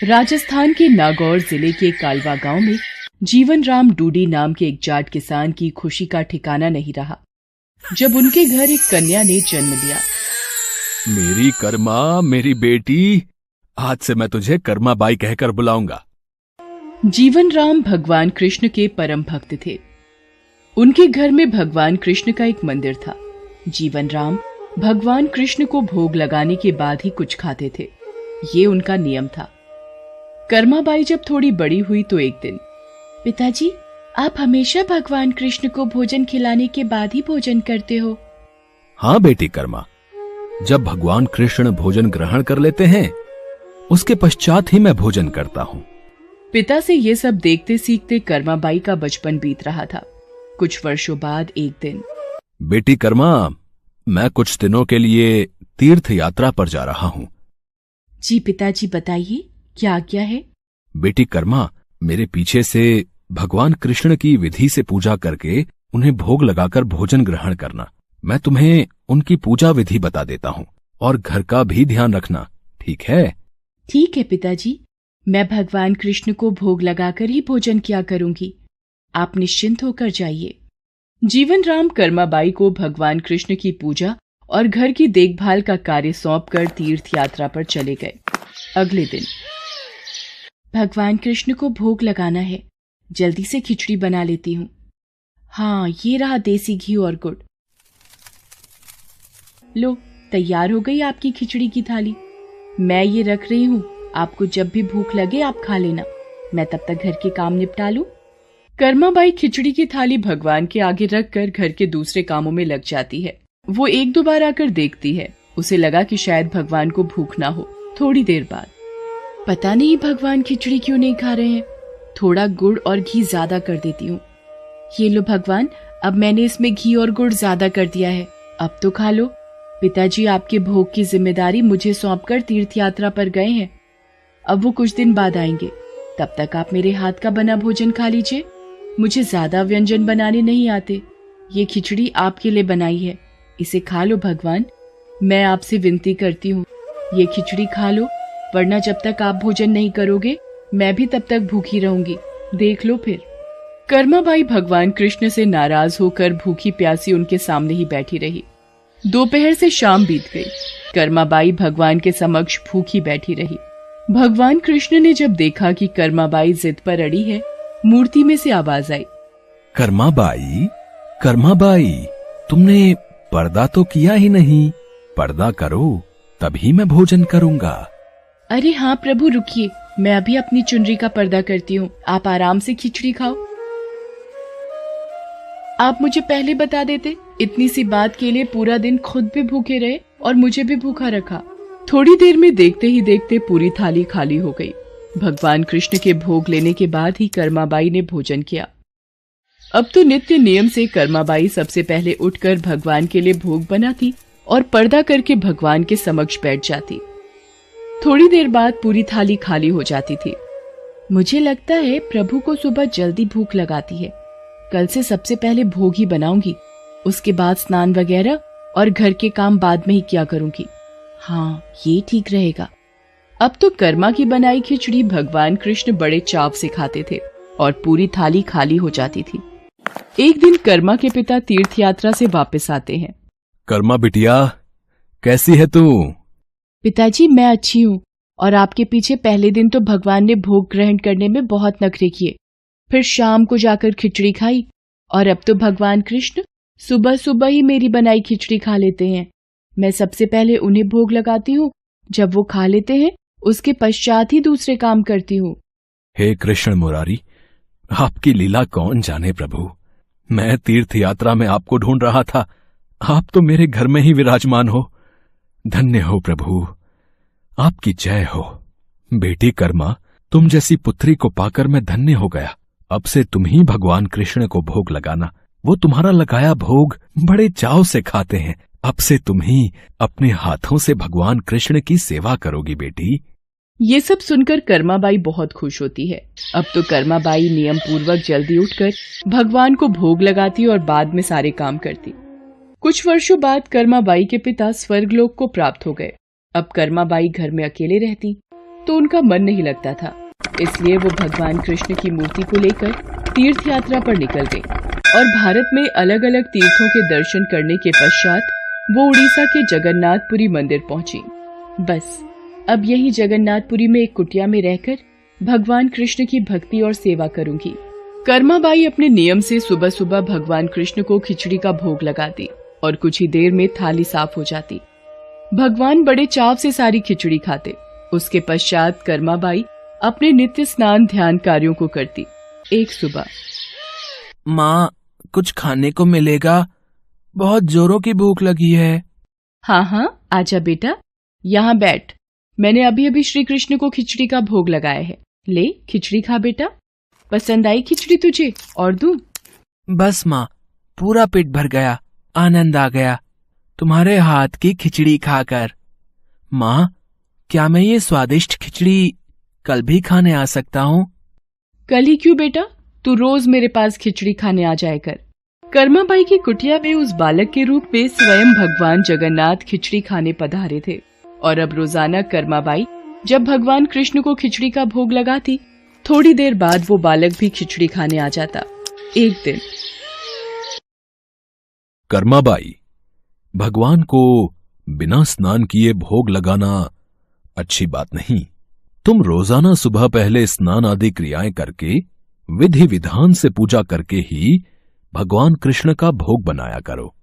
राजस्थान के नागौर जिले के कालवा गांव में जीवन राम डूडी नाम के एक जाट किसान की खुशी का ठिकाना नहीं रहा जब उनके घर एक कन्या ने जन्म लिया। मेरी कर्मा, मेरी बेटी, आज से मैं तुझे कर्मा बाई कहकर बुलाऊंगा। जीवन राम भगवान कृष्ण के परम भक्त थे। उनके घर में भगवान कृष्ण का एक मंदिर था। जीवन राम भगवान कृष्ण को भोग लगाने के बाद ही कुछ खाते थे, ये उनका नियम था। कर्माबाई जब थोड़ी बड़ी हुई तो एक दिन, पिताजी, आप हमेशा भगवान कृष्ण को भोजन खिलाने के बाद ही भोजन करते हो। हाँ बेटी कर्मा, जब भगवान कृष्ण भोजन ग्रहण कर लेते हैं उसके पश्चात ही मैं भोजन करता हूँ। पिता से ये सब देखते सीखते कर्माबाई का बचपन बीत रहा था। कुछ वर्षों बाद एक दिन, बेटी कर्मा, मैं कुछ दिनों के लिए तीर्थ यात्रा पर जा रहा हूँ। जी पिताजी, बताइए क्या आज्ञा है। बेटी कर्मा, मेरे पीछे से भगवान कृष्ण की विधि से पूजा करके उन्हें भोग लगाकर भोजन ग्रहण करना। मैं तुम्हें उनकी पूजा विधि बता देता हूँ और घर का भी ध्यान रखना, ठीक है? ठीक है पिताजी, मैं भगवान कृष्ण को भोग लगाकर ही भोजन किया करूंगी। आप निश्चिंत होकर जाइए। जीवन राम कर्माबाई को भगवान कृष्ण की पूजा और घर की देखभाल का कार्य सौंपकर तीर्थ यात्रा पर चले गए। अगले दिन, भगवान कृष्ण को भोग लगाना है, जल्दी से खिचड़ी बना लेती हूँ। हाँ, ये रहा देसी घी और गुड़। लो, तैयार हो गई आपकी खिचड़ी की थाली। मैं ये रख रही हूँ, आपको जब भी भूख लगे आप खा लेना। मैं तब तक घर के काम निपटा लूं। कर्माबाई खिचड़ी की थाली भगवान के आगे रखकर घर के दूसरे कामों में लग जाती है। वो एक दो बार आकर देखती है। उसे लगा कि शायद भगवान को भूख ना हो। थोड़ी देर बाद, पता नहीं भगवान खिचड़ी क्यों नहीं खा रहे हैं। थोड़ा गुड़ और घी ज्यादा कर देती हूँ। ये लो भगवान, अब मैंने इसमें घी और गुड़ ज्यादा कर दिया है, अब तो खा लो। पिताजी आपके भोग की जिम्मेदारी मुझे सौंपकर तीर्थ यात्रा पर गए हैं। अब वो कुछ दिन बाद आएंगे, तब तक आप मेरे हाथ का बना भोजन खा लीजिए। मुझे ज्यादा व्यंजन बनाने नहीं आते। ये खिचड़ी आपके लिए बनाई है, इसे खा लो भगवान। मैं आपसे विनती करती हूँ, ये खिचड़ी खा लो, वरना जब तक आप भोजन नहीं करोगे मैं भी तब तक भूखी रहूंगी। देख लो फिर। कर्माबाई भगवान कृष्ण से नाराज होकर भूखी प्यासी उनके सामने ही बैठी रही। दोपहर से शाम बीत गई। कर्माबाई भगवान के समक्ष भूखी बैठी रही। भगवान कृष्ण ने जब देखा कि कर्माबाई जिद पर अड़ी है, मूर्ति में से आवाज आई, कर्माबाई, कर्माबाई, तुमने पर्दा तो किया ही नहीं। पर्दा करो, तभी मैं भोजन करूंगा। अरे हाँ प्रभु, रुकिए, मैं अभी अपनी चुनरी का पर्दा करती हूँ। आप आराम से खिचड़ी खाओ। आप मुझे पहले बता देते, इतनी सी बात के लिए पूरा दिन खुद भी भूखे रहे और मुझे भी भूखा रखा। थोड़ी देर में देखते ही देखते पूरी थाली खाली हो गई। भगवान कृष्ण के भोग लेने के बाद ही कर्माबाई ने भोजन किया। अब तो नित्य नियम से कर्माबाई सबसे पहले उठकर भगवान के लिए भोग बनाती और पर्दा करके भगवान के समक्ष बैठ जाती। थोड़ी देर बाद पूरी थाली खाली हो जाती थी। मुझे लगता है प्रभु को सुबह जल्दी भूख लगाती है। कल से सबसे पहले भोग ही बनाऊंगी, उसके बाद स्नान वगैरह और घर के काम बाद में ही किया करूंगी। हाँ, ये ठीक रहेगा। अब तो कर्मा की बनाई खिचड़ी भगवान कृष्ण बड़े चाव से खाते थे और पूरी थाली खाली हो जाती थी। एक दिन कर्मा के पिता तीर्थ यात्रा से वापस आते हैं। कर्मा बिटिया, कैसी है तू? पिताजी, मैं अच्छी हूँ, और आपके पीछे पहले दिन तो भगवान ने भोग ग्रहण करने में बहुत नखरे किए, फिर शाम को जाकर खिचड़ी खाई, और अब तो भगवान कृष्ण सुबह सुबह ही मेरी बनाई खिचड़ी खा लेते हैं। मैं सबसे पहले उन्हें भोग लगाती हूँ, जब वो खा लेते हैं उसके पश्चात ही दूसरे काम करती हूँ। हे कृष्ण मुरारी, आपकी लीला कौन जाने प्रभु। मैं तीर्थ यात्रा में आपको ढूंढ रहा था, आप तो मेरे घर में ही विराजमान हो। धन्य हो प्रभु, आपकी जय हो। बेटी कर्मा, तुम जैसी पुत्री को पाकर मैं धन्य हो गया। अब से तुम ही भगवान कृष्ण को भोग लगाना। वो तुम्हारा लगाया भोग बड़े चाव से खाते हैं। अब से तुम ही अपने हाथों से भगवान कृष्ण की सेवा करोगी बेटी। ये सब सुनकर कर्माबाई बहुत खुश होती है। अब तो कर्माबाई नियम पूर्वक जल्दी उठकर भगवान को भोग लगाती और बाद में सारे काम करती। कुछ वर्षों बाद कर्माबाई के पिता स्वर्गलोक को प्राप्त हो गए। अब कर्माबाई घर में अकेले रहती। तो उनका मन नहीं लगता था। इसलिए वो भगवान कृष्ण की मूर्ति को लेकर तीर्थ यात्रा पर निकल गए और भारत में अलग अलग तीर्थों के दर्शन करने के पश्चात वो उड़ीसा के जगन्नाथपुरी मंदिर पहुंची। बस अब यही जगन्नाथपुरी में एक कुटिया में रहकर भगवान कृष्ण की भक्ति और सेवा करूंगी। कर्माबाई अपने नियम से सुबह सुबह भगवान कृष्ण को खिचड़ी का भोग लगाती और कुछ ही देर में थाली साफ हो जाती। भगवान बड़े चाव से सारी खिचड़ी खाते। उसके पश्चात कर्माबाई अपने नित्य स्नान ध्यान कार्यों को करती। एक सुबह, माँ, कुछ खाने को मिलेगा? बहुत जोरों की भूख लगी है। हाँ हाँ, आजा बेटा, यहाँ बैठ। मैंने अभी अभी श्री कृष्ण को खिचड़ी का भोग लगाया है। ले खिचड़ी खा बेटा। पसंद आई खिचड़ी तुझे? और दूं? बस माँ, पूरा पेट भर गया, आनंद आ गया तुम्हारे हाथ की खिचड़ी खाकर। माँ, क्या मैं ये स्वादिष्ट खिचड़ी कल भी खाने आ सकता हूँ? कल ही क्यों बेटा, तू रोज मेरे पास खिचड़ी खाने आ जाया कर। कर्माबाई की कुटिया में उस बालक के रूप में स्वयं भगवान जगन्नाथ खिचड़ी खाने पधारे थे और अब रोजाना कर्माबाई जब भगवान कृष्ण को खिचड़ी का भोग लगाती, थोड़ी देर बाद वो बालक भी खिचड़ी खाने आ जाता। एक दिन, कर्माबाई, भगवान को बिना स्नान किए भोग लगाना अच्छी बात नहीं। तुम रोजाना सुबह पहले स्नान आदि क्रियाएं करके विधि विधान से पूजा करके ही भगवान कृष्ण का भोग बनाया करो।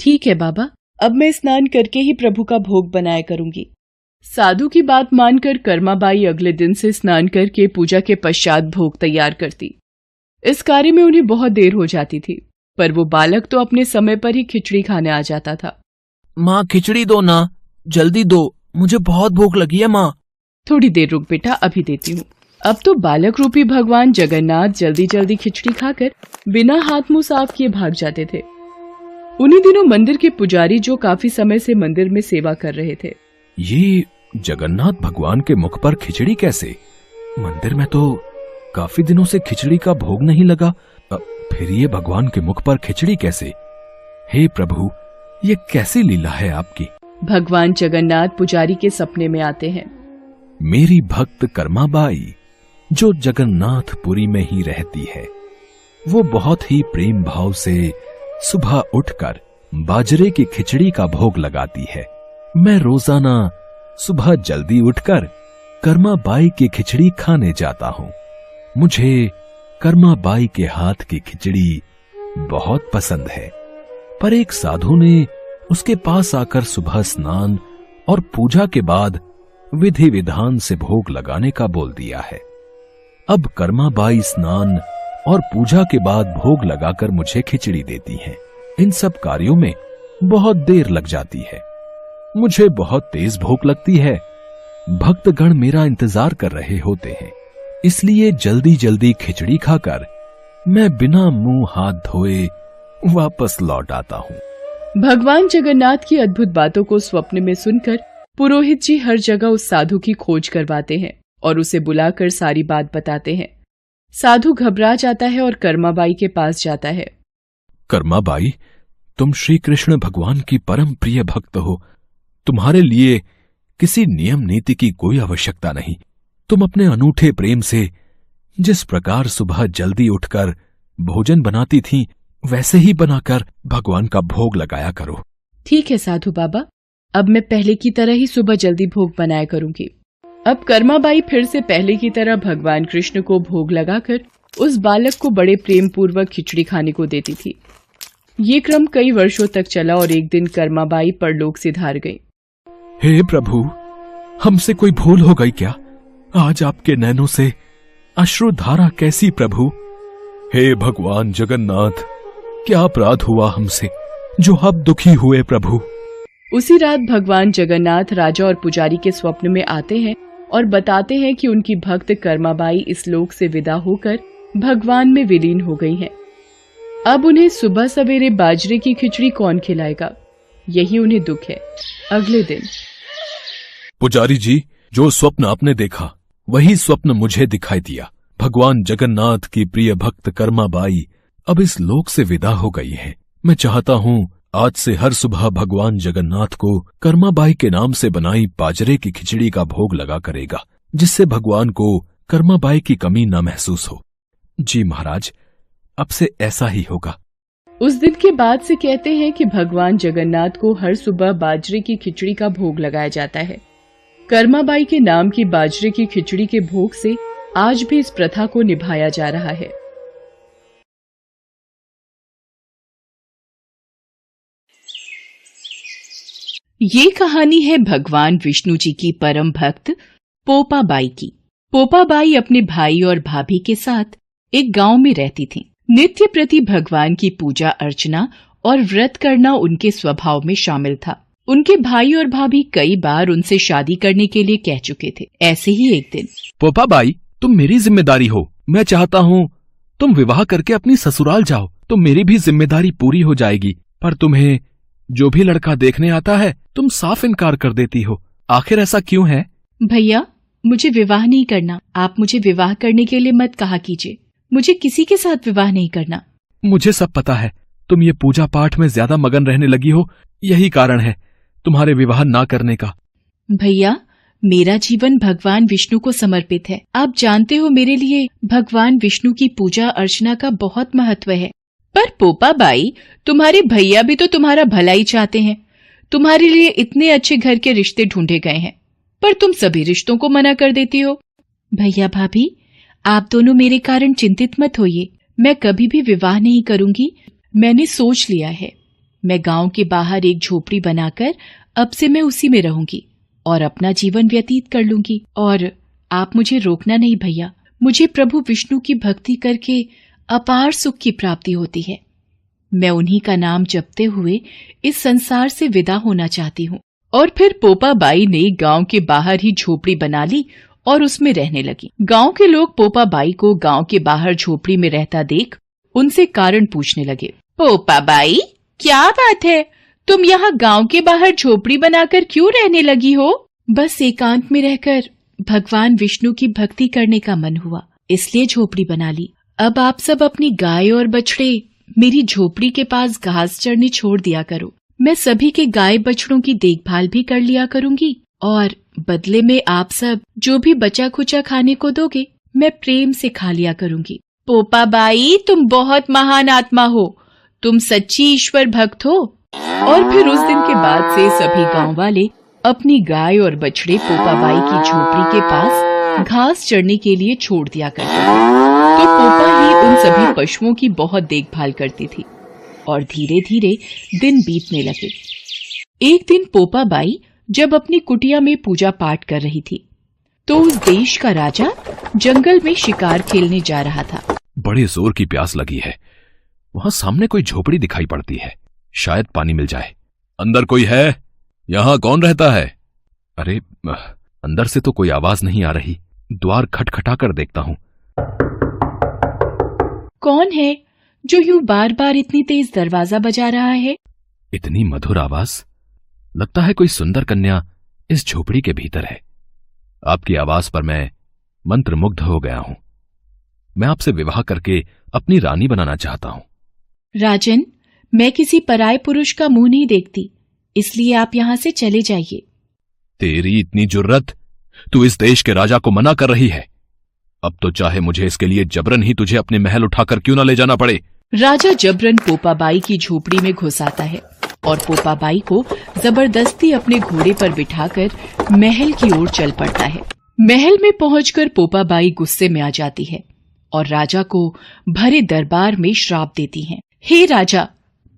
ठीक है बाबा, अब मैं स्नान करके ही प्रभु का भोग बनाया करूंगी। साधु की बात मानकर कर्माबाई अगले दिन से स्नान करके पूजा के पश्चात भोग तैयार करती। इस कार्य में उन्हें बहुत देर हो जाती थी, पर वो बालक तो अपने समय पर ही खिचड़ी खाने आ जाता था। माँ, खिचड़ी दो ना, जल्दी दो, मुझे बहुत भूख लगी है माँ। थोड़ी देर रुक बेटा, अभी देती हूँ। अब तो बालक रूपी भगवान जगन्नाथ जल्दी जल्दी खिचड़ी खाकर बिना हाथ मुंह साफ किए भाग जाते थे। उन्हीं दिनों मंदिर के पुजारी, जो काफी समय से मंदिर में सेवा कर रहे थे, ये जगन्नाथ भगवान के मुख पर खिचड़ी कैसे? मंदिर में तो काफी दिनों से खिचड़ी का भोग नहीं लगा, फिर ये भगवान के मुख पर खिचड़ी कैसे? हे प्रभु, ये कैसी लीला है आपकी? भगवान जगन्नाथ पुजारी के सपने में आते हैं। मेरी भक्त कर्माबाई, जो जगन्नाथपुरी में ही रहती है, वो बहुत ही प्रेम भाव से सुबह उठकर बाजरे की खिचड़ी का भोग लगाती है। मैं रोजाना सुबह जल्दी उठकर कर्माबाई की खिचड़ी खाने जाता हूँ। मुझे कर्माबाई के हाथ की खिचड़ी बहुत पसंद है, पर एक साधु ने उसके पास आकर सुबह स्नान और पूजा के बाद विधि विधान से भोग लगाने का बोल दिया है। अब कर्माबाई स्नान और पूजा के बाद भोग लगाकर मुझे खिचड़ी देती हैं। इन सब कार्यों में बहुत देर लग जाती है। मुझे बहुत तेज भूख लगती है। भक्तगण मेरा इंतजार कर रहे होते हैं, इसलिए जल्दी जल्दी खिचड़ी खाकर मैं बिना मुंह हाथ धोए वापस लौट आता हूँ। भगवान जगन्नाथ की अद्भुत बातों को स्वप्न में सुनकर पुरोहित जी हर जगह उस साधु की खोज करवाते हैं और उसे बुलाकर सारी बात बताते हैं। साधु घबरा जाता है और कर्माबाई के पास जाता है। कर्माबाई, तुम श्री कृष्ण भगवान की परम प्रिय भक्त हो। तुम्हारे लिए किसी नियम नीति की कोई आवश्यकता नहीं। तुम अपने अनूठे प्रेम से जिस प्रकार सुबह जल्दी उठकर भोजन बनाती थी, वैसे ही बनाकर भगवान का भोग लगाया करो। ठीक है साधु बाबा, अब मैं पहले की तरह ही सुबह जल्दी भोग बनाया करूंगी। अब कर्माबाई फिर से पहले की तरह भगवान कृष्ण को भोग लगाकर उस बालक को बड़े प्रेम पूर्वक खिचड़ी खाने को देती थी। ये क्रम कई वर्षों तक चला और एक दिन कर्माबाई परलोक सिधार गई। हे प्रभु, हमसे कोई भूल हो गई क्या? आज आपके नैनों से अश्रुधारा कैसी प्रभु? हे भगवान जगन्नाथ, क्या अपराध हुआ हमसे जो आप दुखी हुए प्रभु? उसी रात भगवान जगन्नाथ राजा और पुजारी के स्वप्न में आते हैं और बताते हैं कि उनकी भक्त कर्माबाई इस लोक से विदा होकर भगवान में विलीन हो गई हैं। अब उन्हें सुबह सवेरे बाजरे की खिचड़ी कौन खिलाएगा, यही उन्हें दुख है। अगले दिन, पुजारी जी, जो स्वप्न आपने देखा वही स्वप्न मुझे दिखाई दिया। भगवान जगन्नाथ की प्रिय भक्त कर्माबाई अब इस लोक से विदा हो गई है। मैं चाहता हूँ आज से हर सुबह भगवान जगन्नाथ को कर्माबाई के नाम से बनाई बाजरे की खिचड़ी का भोग लगा करेगा। जिससे भगवान को कर्माबाई की कमी न महसूस हो। जी महाराज, अब से ऐसा ही होगा। उस दिन के बाद से कहते हैं कि भगवान जगन्नाथ को हर सुबह बाजरे की खिचड़ी का भोग लगाया जाता है। कर्माबाई के नाम की बाजरे की खिचड़ी के भोग से आज भी इस प्रथा को निभाया जा रहा है। ये कहानी है भगवान विष्णु जी की परम भक्त पोपाबाई की। पोपाबाई अपने भाई और भाभी के साथ एक गांव में रहती थीं। नित्य प्रति भगवान की पूजा अर्चना और व्रत करना उनके स्वभाव में शामिल था। उनके भाई और भाभी कई बार उनसे शादी करने के लिए कह चुके थे। ऐसे ही एक दिन, पोपाबाई, तुम मेरी जिम्मेदारी हो। मैं चाहता हूँ तुम विवाह करके अपनी ससुराल जाओ, तो मेरी भी जिम्मेदारी पूरी हो जाएगी। पर तुम्हें जो भी लड़का देखने आता है तुम साफ इनकार कर देती हो। आखिर ऐसा क्यों है? भैया, मुझे विवाह नहीं करना। आप मुझे विवाह करने के लिए मत कहा कीजिए। मुझे किसी के साथ विवाह नहीं करना। मुझे सब पता है, तुम ये पूजा पाठ में ज्यादा मगन रहने लगी हो, यही कारण है तुम्हारे विवाह ना करने का। भैया, मेरा जीवन भगवान विष्णु को समर्पित है। आप जानते हो मेरे लिए भगवान विष्णु की पूजा अर्चना का बहुत महत्व है। पर पोपाबाई, तुम्हारे भैया भी तो तुम्हारा भला ही चाहते हैं। तुम्हारे लिए इतने अच्छे घर के रिश्ते ढूंढे गए हैं, पर तुम सभी रिश्तों को मना कर देती हो। भैया भाभी, आप दोनों मेरे कारण चिंतित मत होइए। मैं कभी भी विवाह नहीं करूंगी। मैंने सोच लिया है। मैं गांव के बाहर एक झोपड़ी बनाकर अब से मैं उसी में रहूंगी और अपना जीवन व्यतीत कर लूंगी। और आप मुझे रोकना नहीं भैया। मुझे प्रभु विष्णु की भक्ति करके अपार सुख की प्राप्ति होती है। मैं उन्हीं का नाम जपते हुए इस संसार से विदा होना चाहती हूँ। और फिर पोपाबाई ने गांव के बाहर ही झोपड़ी बना ली और उसमें रहने लगी। गांव के लोग पोपाबाई को गांव के बाहर झोपड़ी में रहता देख उनसे कारण पूछने लगे। पोपाबाई, क्या बात है? तुम यहाँ गांव के बाहर झोपड़ी बनाकर क्यों रहने लगी हो? बस एकांत में रहकर भगवान विष्णु की भक्ति करने का मन हुआ, इसलिए झोपड़ी बना ली। अब आप सब अपनी गाय और बछड़े मेरी झोपड़ी के पास घास चरने छोड़ दिया करो। मैं सभी के गाय बछड़ों की देखभाल भी कर लिया करूंगी और बदले में आप सब जो भी बचा खुचा खाने को दोगे मैं प्रेम से खा लिया करूंगी। पोपाबाई, तुम बहुत महान आत्मा हो। तुम सच्ची ईश्वर भक्त हो। और फिर उस दिन के बाद से सभी गांव वाले अपनी गाय और बछड़े पोपाबाई की झोपड़ी के पास घास चरने के लिए छोड़ दिया करते थे। तो पोपा ही उन सभी पशुओं की बहुत देखभाल करती थी और धीरे धीरे दिन बीतने लगे। एक दिन पोपाबाई जब अपनी कुटिया में पूजा पाठ कर रही थी तो उस देश का राजा जंगल में शिकार खेलने जा रहा था। बड़े जोर की प्यास लगी है। वहां सामने कोई झोपड़ी दिखाई पड़ती है, शायद पानी मिल जाए। अंदर कोई है? यहाँ कौन रहता है? अरे, अंदर से तो कोई आवाज नहीं आ रही। द्वार खटखटा कर देखता हूँ। कौन है जो यूं बार बार इतनी तेज दरवाजा बजा रहा है? इतनी मधुर आवाज, लगता है कोई सुंदर कन्या इस झोपड़ी के भीतर है। आपकी आवाज पर मैं मंत्रमुग्ध हो गया हूं। मैं आपसे विवाह करके अपनी रानी बनाना चाहता हूं। राजन, मैं किसी पराये पुरुष का मुंह नहीं देखती, इसलिए आप यहाँ से चले जाइए। तेरी इतनी जुर्रत, तू इस देश के राजा को मना कर रही है। अब तो चाहे मुझे इसके लिए जबरन ही तुझे अपने महल उठाकर क्यों न ले जाना पड़े। राजा जबरन पोपाबाई की झोपड़ी में घुस आता है और पोपाबाई को जबरदस्ती अपने घोड़े पर बिठाकर महल की ओर चल पड़ता है। महल में पहुंचकर पोपाबाई गुस्से में आ जाती है और राजा को भरे दरबार में श्राप देती है। हे राजा,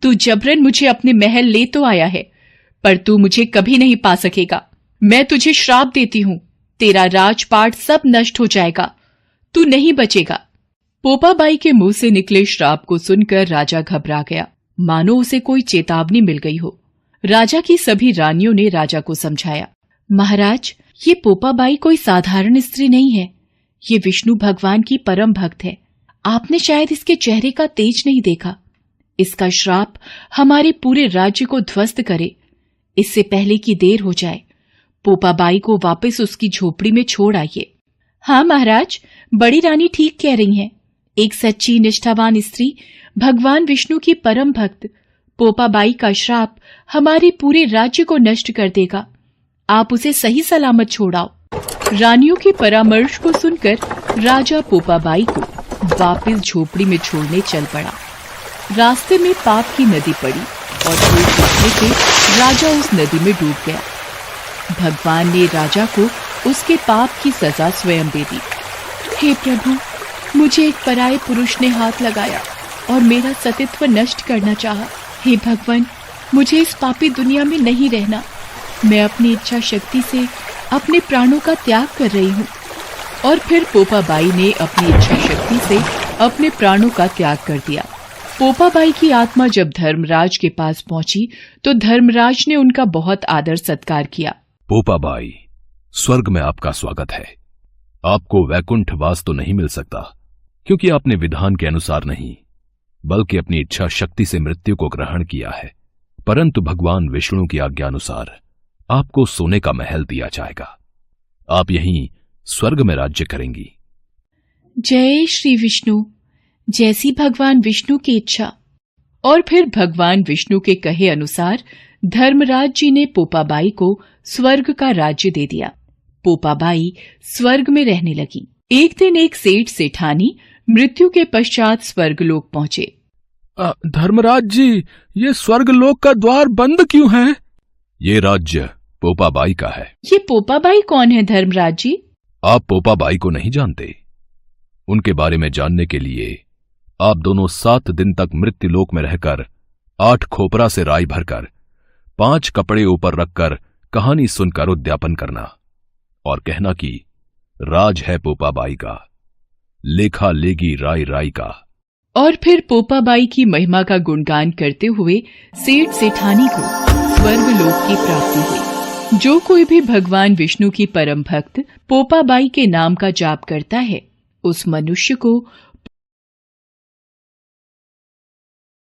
तू जबरन मुझे अपने महल ले तो आया है, पर तू मुझे कभी नहीं पा सकेगा। मैं तुझे श्राप देती हूँ, तेरा राजपाट सब नष्ट हो जाएगा, तू नहीं बचेगा। पोपाबाई के मुंह से निकले श्राप को सुनकर राजा घबरा गया, मानो उसे कोई चेतावनी मिल गई हो। राजा की सभी रानियों ने राजा को समझाया, महाराज, ये पोपाबाई कोई साधारण स्त्री नहीं है। ये विष्णु भगवान की परम भक्त है। आपने शायद इसके चेहरे का तेज नहीं देखा। इसका श्राप हमारे पूरे राज्य को ध्वस्त करे। इससे पहले कि देर हो जाए, पोपाबाई को वापस उसकी झोपड़ी में छोड़ आइए। हाँ महाराज, बड़ी रानी ठीक कह रही हैं। एक सच्ची निष्ठावान स्त्री, भगवान विष्णु की परम भक्त पोपाबाई का श्राप हमारे पूरे राज्य को नष्ट कर देगा। आप उसे सही सलामत छोड़ाओ। रानियों के परामर्श को सुनकर राजा पोपाबाई को वापस झोपड़ी में छोड़ने चल पड़ा। रास्ते में पाप की नदी पड़ी और धूप उठने से राजा उस नदी में डूब गया। भगवान ने राजा को उसके पाप की सजा स्वयं दे दी। हे प्रभु, मुझे एक पराये पुरुष ने हाथ लगाया और मेरा सतीत्व नष्ट करना चाहा। हे भगवान, मुझे इस पापी दुनिया में नहीं रहना। मैं अपनी इच्छा शक्ति से अपने प्राणों का त्याग कर रही हूँ। और फिर पोपाबाई ने अपनी इच्छा शक्ति से अपने प्राणों का त्याग कर दिया। पोपाबाई की आत्मा जब धर्मराज के पास पहुंची तो धर्मराज ने उनका बहुत आदर सत्कार किया। पोपाबाई, स्वर्ग में आपका स्वागत है। आपको वैकुंठ वास तो नहीं मिल सकता, क्योंकि आपने विधान के अनुसार नहीं बल्कि अपनी इच्छा शक्ति से मृत्यु को ग्रहण किया है। परंतु भगवान विष्णु की आज्ञानुसार आपको सोने का महल दिया जाएगा। आप यहीं स्वर्ग में राज्य करेंगी। जय श्री विष्णु, जैसी भगवान विष्णु की इच्छा। और फिर भगवान विष्णु के कहे अनुसार धर्मराज जी ने पोपाबाई को स्वर्ग का राज्य दे दिया। पोपाबाई स्वर्ग में रहने लगी। एक दिन एक सेठ सेठानी मृत्यु के पश्चात स्वर्गलोक पहुंचे। धर्मराज जी, ये स्वर्गलोक का द्वार बंद क्यों है? ये राज्य पोपाबाई का है। ये पोपाबाई कौन है धर्मराज जी? आप पोपाबाई को नहीं जानते? उनके बारे में जानने के लिए आप दोनों 7 दिन तक मृत्युलोक में रहकर 8 खोपरा से राई भरकर 5 कपड़े ऊपर रखकर कहानी सुनकर उद्यापन करना और कहना कि राज है पोपाबाई का, लेखा लेगी राई राई का। और फिर पोपाबाई की महिमा का गुणगान करते हुए सेठ सेठानी को स्वर्गलोक की प्राप्ति हुई। जो कोई भी भगवान विष्णु की परम भक्त पोपाबाई के नाम का जाप करता है, उस मनुष्य को